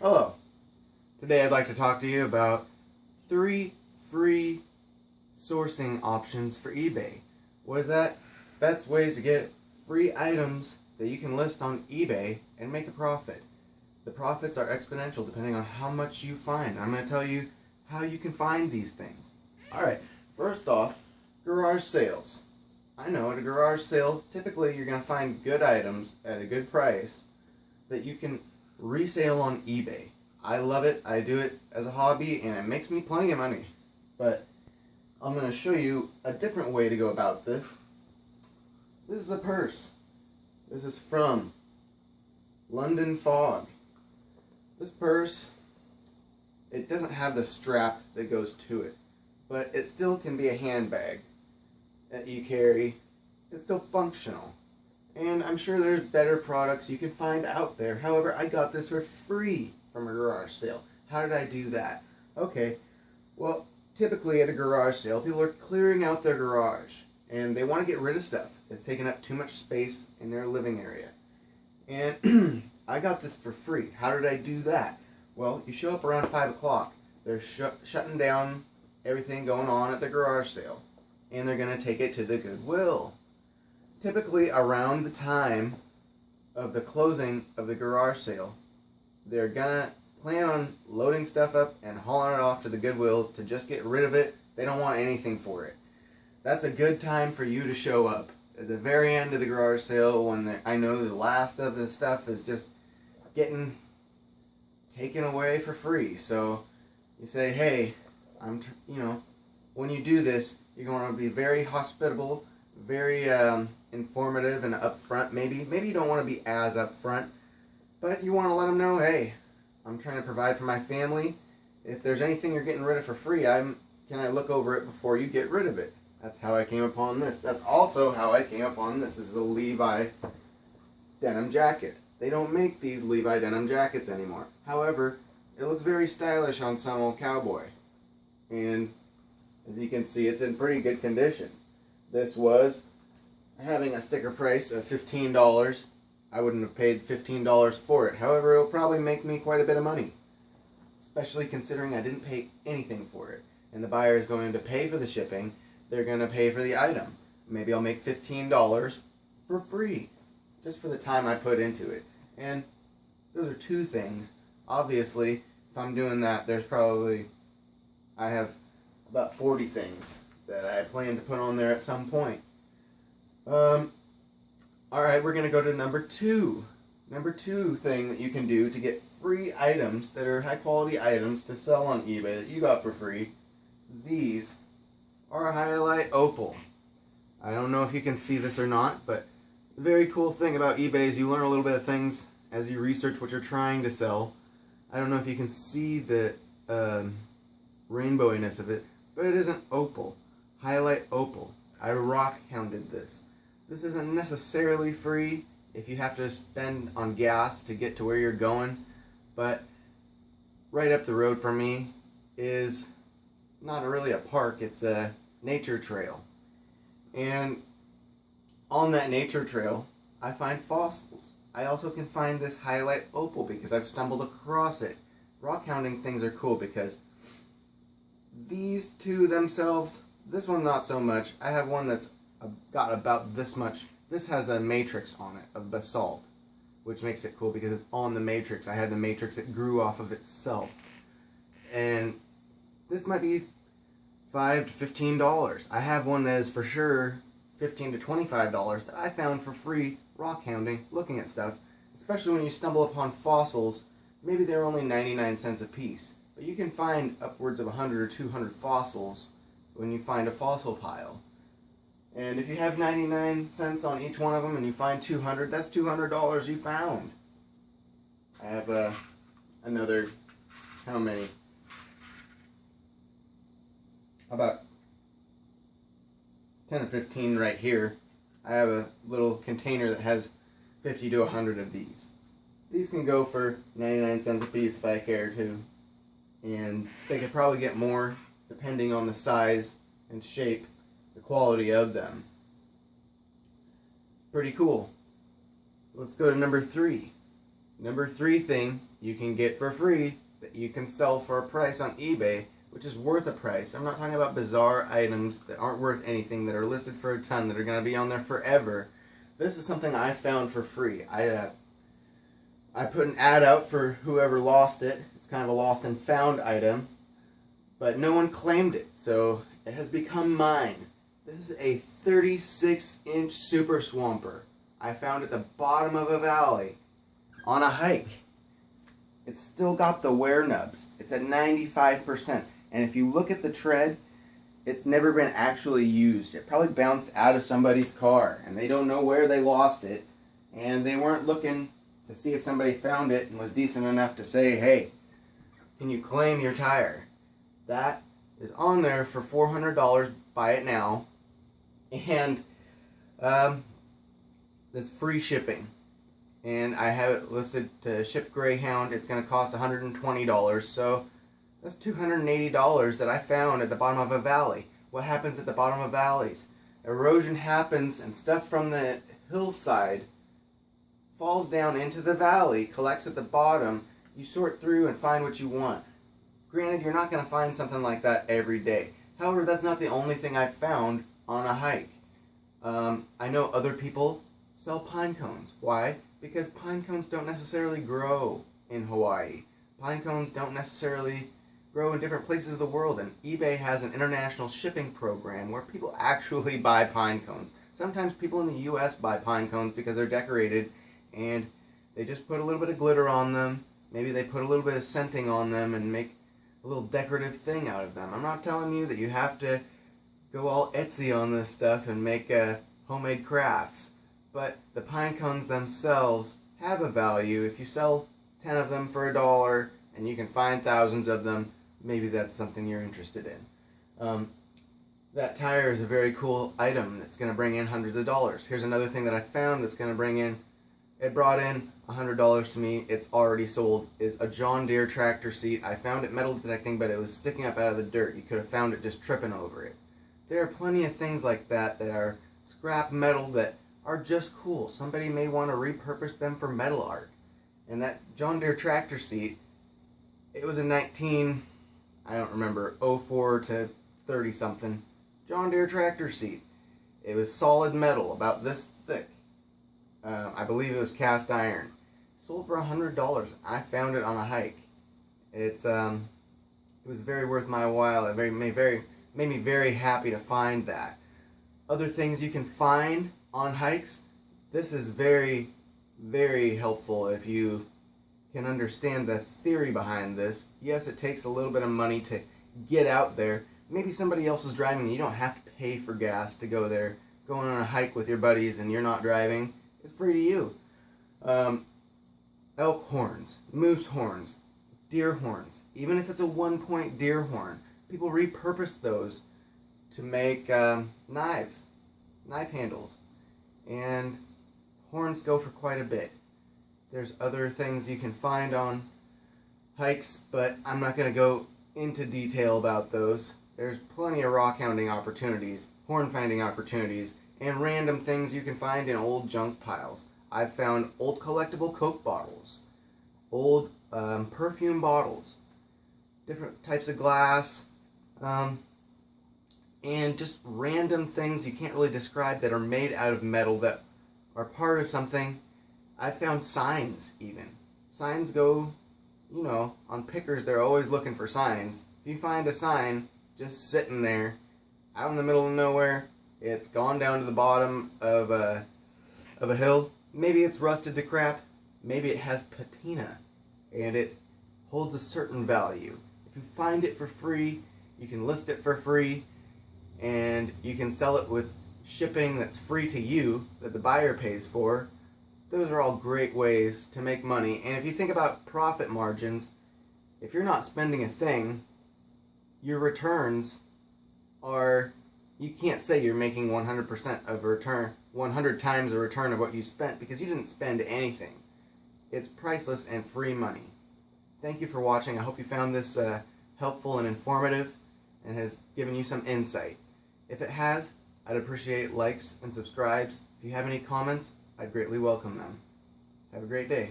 Hello. Today I'd like to talk to you about 3 free sourcing options for eBay. What is that? That's ways to get free items that you can list on eBay and make a profit. The profits are exponential depending on how much you find. I'm going to tell you how you can find these things. Alright, first off, garage sales. I know at a garage sale, typically you're going to find good items at a good price that you can resale on eBay. I love it. I do it as a hobby and it makes me plenty of money. But I'm going to show you a different way to go about this. This is a purse. This is from London Fog. This purse, it doesn't have the strap that goes to it, but it still can be a handbag that you carry. It's still functional. And I'm sure there's better products you can find out there. However, I got this for free from a garage sale. How did I do that? Okay, well, typically at a garage sale, people are clearing out their garage and they want to get rid of stuff that's taking up too much space in their living area. And I got this for free. How did I do that? Well, you show up around 5 o'clock. They're shutting down everything going on at the garage sale, and they're going to take it to the Goodwill. Typically around the time of the closing of the garage sale, they're going to plan on loading stuff up and hauling it off to the Goodwill to just get rid of it. They don't want anything for it. That's a good time for you to show up. At the very end of the garage sale, when I know the last of the stuff is just getting taken away for free. So you say, hey, when you do this, you're going to be very hospitable, very informative and upfront. Maybe you don't want to be as upfront, but you want to let them know, hey, I'm trying to provide for my family. If there's anything you're getting rid of for free, can I look over it before you get rid of it? That's how I came upon this. That's also how I came upon this. This is a Levi denim jacket. They don't make these Levi denim jackets anymore. However, it looks very stylish on some old cowboy. And as you can see, it's in pretty good condition. This was having a sticker price of $15. I wouldn't have paid $15 for it. However, it'll probably make me quite a bit of money, especially considering I didn't pay anything for it. And the buyer is going to pay for the shipping. They're going to pay for the item. Maybe I'll make $15 for free, just for the time I put into it. And those are 2 things. Obviously, if I'm doing that, I have about 40 things that I plan to put on there at some point. Alright, we're going to go to number 2. Number 2 thing that you can do to get free items that are high quality items to sell on eBay that you got for free. These are a highlight opal. I don't know if you can see this or not, but the very cool thing about eBay is you learn a little bit of things as you research what you're trying to sell. I don't know if you can see the rainbowiness of it, but it is an opal. Highlight opal. I rock hounded this. This isn't necessarily free if you have to spend on gas to get to where you're going, but right up the road from me is not really a park, it's a nature trail. And on that nature trail, I find fossils. I also can find this highlight opal because I've stumbled across it. Rock hounding things are cool because these 2 themselves, this one not so much. I have one that's got about this much. This has a matrix on it of basalt, which makes it cool because it's on the matrix. I had the matrix that grew off of itself. And this might be $5 to $15. I have one that is for sure $15 to $25 that I found for free rock hounding, looking at stuff. Especially when you stumble upon fossils, maybe they're only 99 cents a piece, but you can find upwards of 100 or 200 fossils when you find a fossil pile. And if you have 99 cents on each one of them and you find 200, that's $200 you found. I have another, how many? About 10 or 15 right here. I have a little container that has 50 to 100 of these. These can go for 99 cents a piece if I care to, and they could probably get more depending on the size and shape, the quality of them. Pretty cool. Let's go to number 3. Number 3 thing you can get for free that you can sell for a price on eBay, which is worth a price. I'm not talking about bizarre items that aren't worth anything, that are listed for a ton, that are going to be on there forever. This is something I found for free. I put an ad out for whoever lost it. It's kind of a lost and found item, but no one claimed it, so it has become mine. This is a 36-inch Super Swamper I found at the bottom of a valley on a hike. It's still got the wear nubs. It's at 95%. And if you look at the tread, it's never been actually used. It probably bounced out of somebody's car, and they don't know where they lost it, and they weren't looking to see if somebody found it and was decent enough to say, hey, can you claim your tire? That is on there for $400. Buy it now. And it's free shipping. And I have it listed to ship Greyhound. It's going to cost $120. So that's $280 that I found at the bottom of a valley. What happens at the bottom of valleys? Erosion happens and stuff from the hillside falls down into the valley, collects at the bottom. You sort through and find what you want. Granted, you're not going to find something like that every day. However, that's not the only thing I've found on a hike. I know other people sell pine cones. Why? Because pine cones don't necessarily grow in Hawaii. Pine cones don't necessarily grow in different places of the world, and eBay has an international shipping program where people actually buy pine cones. Sometimes people in the US buy pine cones because they're decorated and they just put a little bit of glitter on them. Maybe they put a little bit of scenting on them and make a little decorative thing out of them. I'm not telling you that you have to go all Etsy on this stuff and make homemade crafts, but the pine cones themselves have a value. If you sell 10 of them for $1 and you can find thousands of them, maybe that's something you're interested in. That tire is a very cool item that's going to bring in hundreds of dollars. Here's another thing that I found that's going to bring in, it brought in $100 to me. It's already sold. Is a John Deere tractor seat. I found it metal detecting, but it was sticking up out of the dirt. You could have found it just tripping over it. There are plenty of things like that that are scrap metal that are just cool. Somebody may want to repurpose them for metal art. And that John Deere tractor seat, it was a I don't remember, 04 to 30 something John Deere tractor seat. It was solid metal, about this thick. I believe it was cast iron. Sold for $100. I found it on a hike. It was very worth my while. It made me very happy to find that. Other things you can find on hikes. This is very, very helpful if you can understand the theory behind this. Yes, it takes a little bit of money to get out there. Maybe somebody else is driving and you don't have to pay for gas to go there. Going on a hike with your buddies and you're not driving, it's free to you. Elk horns, moose horns, deer horns. Even if it's a one-point deer horn, people repurpose those to make knives, knife handles. And horns go for quite a bit. There's other things you can find on hikes, but I'm not going to go into detail about those. There's plenty of rock hounding opportunities, horn finding opportunities, and random things you can find in old junk piles. I've found old collectible Coke bottles, old perfume bottles, different types of glass, and just random things you can't really describe that are made out of metal that are part of something. I found signs even. Signs go, you know, on pickers they're always looking for signs. If you find a sign just sitting there out in the middle of nowhere, it's gone down to the bottom of a hill, maybe it's rusted to crap, maybe it has patina and it holds a certain value. If you find it for free, you can list it for free, and you can sell it with shipping that's free to you, that the buyer pays for. Those are all great ways to make money. And if you think about profit margins, if you're not spending a thing, your returns are, you can't say you're making 100% of a return, 100 times the return of what you spent, because you didn't spend anything. It's priceless and free money. Thank you for watching. I hope you found this helpful and informative and has given you some insight. If it has, I'd appreciate likes and subscribes. If you have any comments, I'd greatly welcome them. Have a great day.